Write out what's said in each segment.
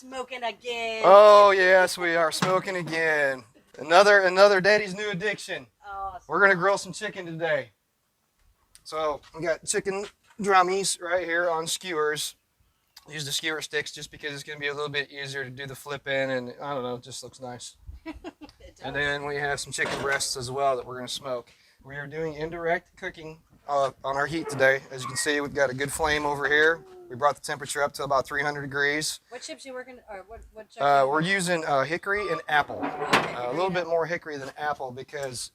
smoking again. Oh yes, we are smoking again. Another daddy's new addiction. Awesome. We're gonna grill some chicken today. So we got chicken drummies right here on skewers. Use the skewer sticks just because it's gonna be a little bit easier to do the flip in, and I don't know, it just looks nice. And then we have some chicken breasts as well that we're gonna smoke. We are doing indirect cooking on our heat today. As you can see, we've got a good flame over here. We brought the temperature up to about 300 degrees. What chips you working, or what chuck We're using hickory and apple. Okay, A little bit more hickory than apple because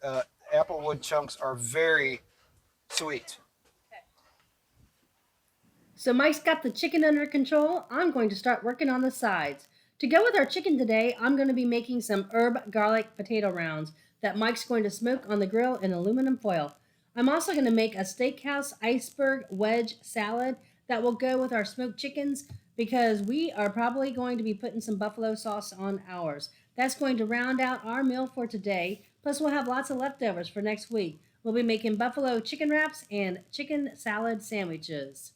apple wood chunks are very sweet. So Mike's got the chicken under control. I'm going to start working on the sides. To go with our chicken today, I'm going to be making some herb garlic potato rounds that Mike's going to smoke on the grill in aluminum foil. I'm also going to make a Steakhouse Iceberg Wedge salad that will go with our smoked chickens because we are probably going to be putting some buffalo sauce on ours. That's going to round out our meal for today. Plus we'll have lots of leftovers for next week. We'll be making buffalo chicken wraps and chicken salad sandwiches.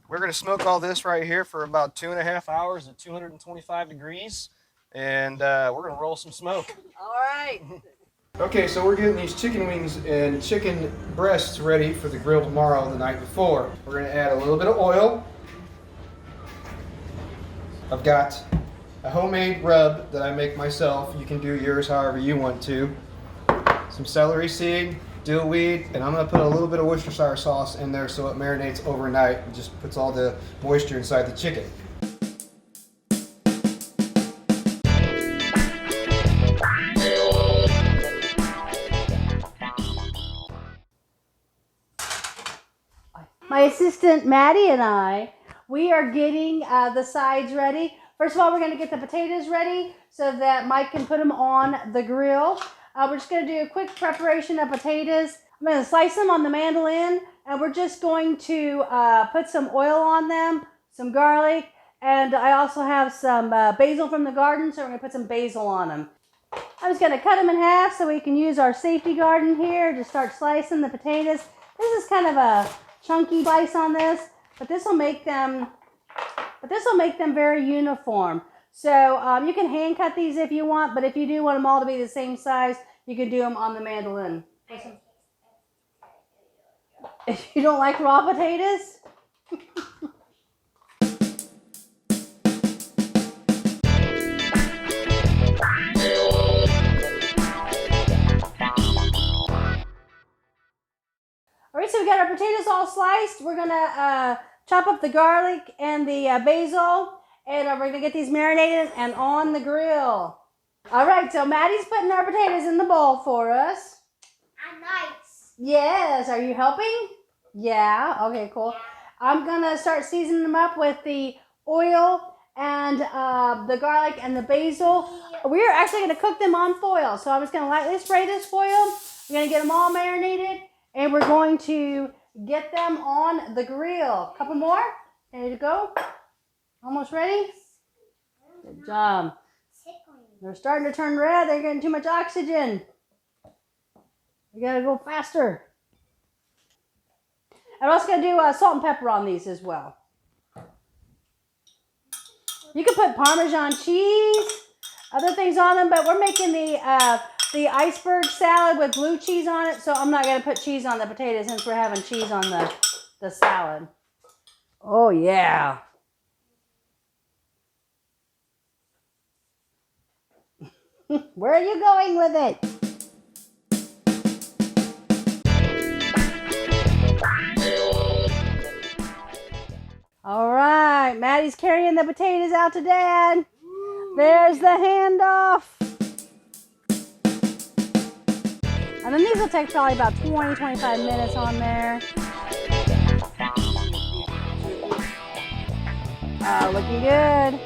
We're going to smoke all this right here for about 2.5 hours at 225 degrees, and we're going to roll some smoke. All right. Okay, so we're getting these chicken wings and chicken breasts ready for the grill tomorrow the night before. We're going to add a little bit of oil. I've got a homemade rub that I make myself. You can do yours however you want to. Some celery seed, dill weed, and I'm going to put a little bit of Worcestershire sauce in there so it marinates overnight and just puts all the moisture inside the chicken. My assistant Maddie and I, we are getting the sides ready. First of all, we're going to get the potatoes ready so that Mike can put them on the grill. We're just going to do a quick preparation of potatoes. I'm going to slice them on the mandolin, and we're just going to put some oil on them, some garlic, and I also have some basil from the garden, so we're going to put some basil on them. I'm just going to cut them in half so we can use our safety garden here to start slicing the potatoes. This is kind of a chunky slice on this, but this will make them very uniform. So you can hand cut these if you want, but if you do want them all to be the same size, you can do them on the mandolin. If you don't like raw potatoes? All right, so we got our potatoes all sliced. We're gonna chop up the garlic and the basil, and we're gonna get these marinated and on the grill. All right, so Maddie's putting our potatoes in the bowl for us. I'm nice. Yes, are you helping? Yeah, okay, cool. Yeah. I'm gonna start seasoning them up with the oil and the garlic and the basil. We're actually gonna cook them on foil, so I'm just gonna lightly spray this foil. We're gonna get them all marinated, and we're going to get them on the grill. Couple more, ready to go? Almost ready? Good job. They're starting to turn red. They're getting too much oxygen. We gotta go faster. I'm also gonna do salt and pepper on these as well. You can put Parmesan cheese, other things on them, but we're making the iceberg salad with blue cheese on it, so I'm not gonna put cheese on the potatoes since we're having cheese on the salad. Oh yeah. Where are you going with it? All right, Maddie's carrying the potatoes out to Dad. There's the handoff. And then these will take probably about 20-25 minutes on there. Looking good.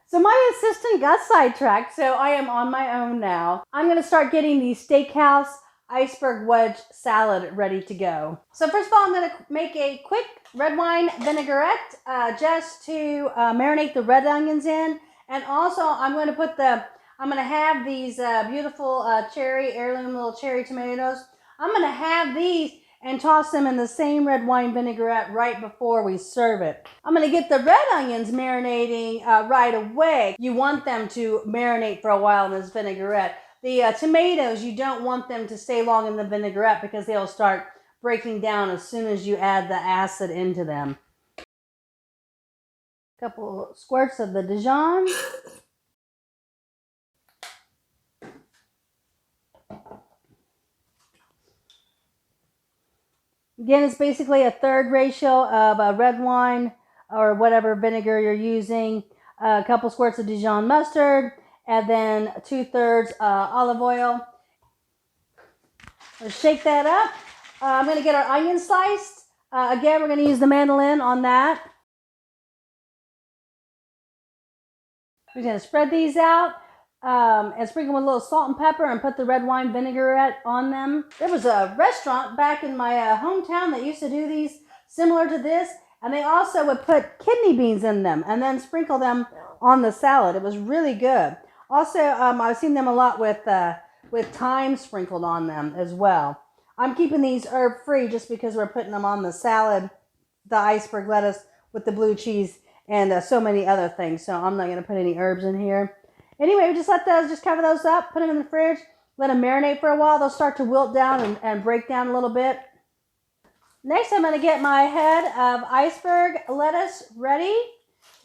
So my assistant got sidetracked, so I am on my own now. I'm gonna start getting the Steakhouse Iceberg Wedge salad ready to go. So first of all, I'm gonna make a quick red wine vinaigrette just to marinate the red onions in. And also I'm gonna put the I'm going to have these beautiful cherry, heirloom little cherry tomatoes. I'm going to have these and toss them in the same red wine vinaigrette right before we serve it. I'm going to get the red onions marinating right away. You want them to marinate for a while in this vinaigrette. The tomatoes, you don't want them to stay long in the vinaigrette because they'll start breaking down as soon as you add the acid into them. A couple squirts of the Dijon. Again, it's basically a third ratio of red wine or whatever vinegar you're using, a couple squirts of Dijon mustard, and then 2/3 olive oil. Let's shake that up. I'm going to get our onion sliced. Again, we're going to use the mandolin on that. We're going to spread these out and sprinkle with a little salt and pepper and put the red wine vinaigrette on them. There was a restaurant back in my hometown that used to do these similar to this, and they also would put kidney beans in them and then sprinkle them on the salad. It was really good. Also, I've seen them a lot with thyme sprinkled on them as well. I'm keeping these herb free just because we're putting them on the salad, the iceberg lettuce with the blue cheese and so many other things. So I'm not going to put any herbs in here. Anyway, we just cover those up, put them in the fridge, let them marinate for a while. They'll start to wilt down and break down a little bit. Next, I'm going to get my head of iceberg lettuce ready.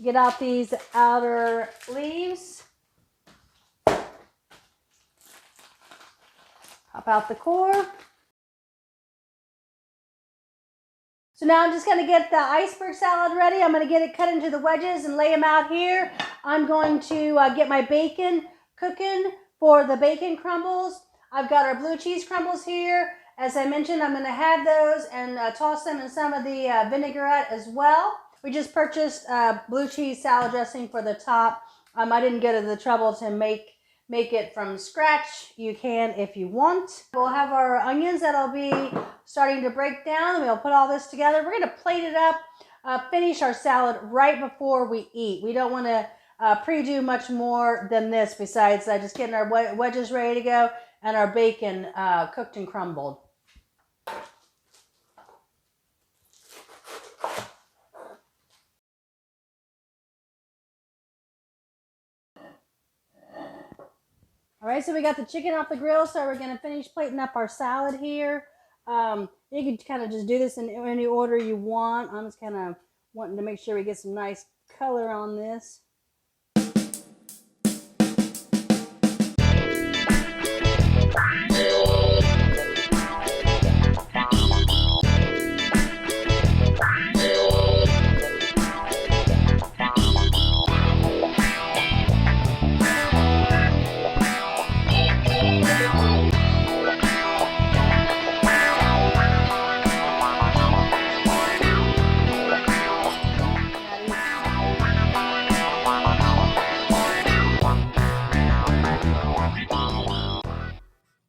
Get out these outer leaves. Pop out the core. So now I'm just going to get the iceberg salad ready. I'm going to get it cut into the wedges and lay them out here. I'm going to get my bacon cooking for the bacon crumbles. I've got our blue cheese crumbles here. As I mentioned, I'm going to have those and toss them in some of the vinaigrette as well. We just purchased blue cheese salad dressing for the top. I didn't go to the trouble to make it from scratch. You can if you want. We'll have our onions that'll be starting to break down. We'll put all this together. We're going to plate it up, finish our salad right before we eat. We don't want to pre-do much more than this besides just getting our wedges ready to go and our bacon cooked and crumbled. All right, so we got the chicken off the grill, so we're going to finish plating up our salad here. You can kind of just do this in any order you want. I'm just kind of wanting to make sure we get some nice color on this.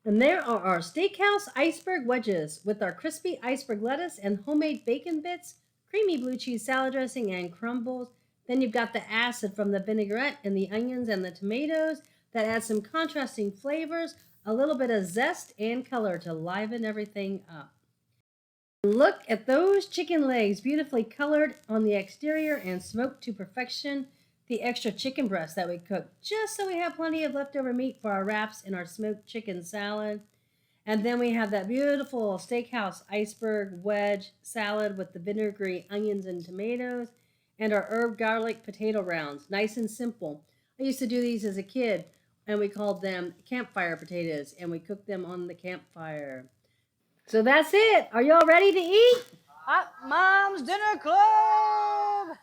And there are our Steakhouse Iceberg Wedges with our crispy iceberg lettuce and homemade bacon bits, creamy blue cheese salad dressing, and crumbles. Then you've got the acid from the vinaigrette and the onions and the tomatoes that add some contrasting flavors, a little bit of zest and color to liven everything up. Look at those chicken legs, beautifully colored on the exterior and smoked to perfection. The extra chicken breast that we cooked just so we have plenty of leftover meat for our wraps in our smoked chicken salad. And then we have that beautiful Steakhouse Iceberg Wedge salad with the vinegary onions and tomatoes and our herb garlic potato rounds. Nice and simple. I used to do these as a kid and we called them campfire potatoes and we cooked them on the campfire. So that's it. Are y'all ready to eat? Hot Mom's Dinner Club!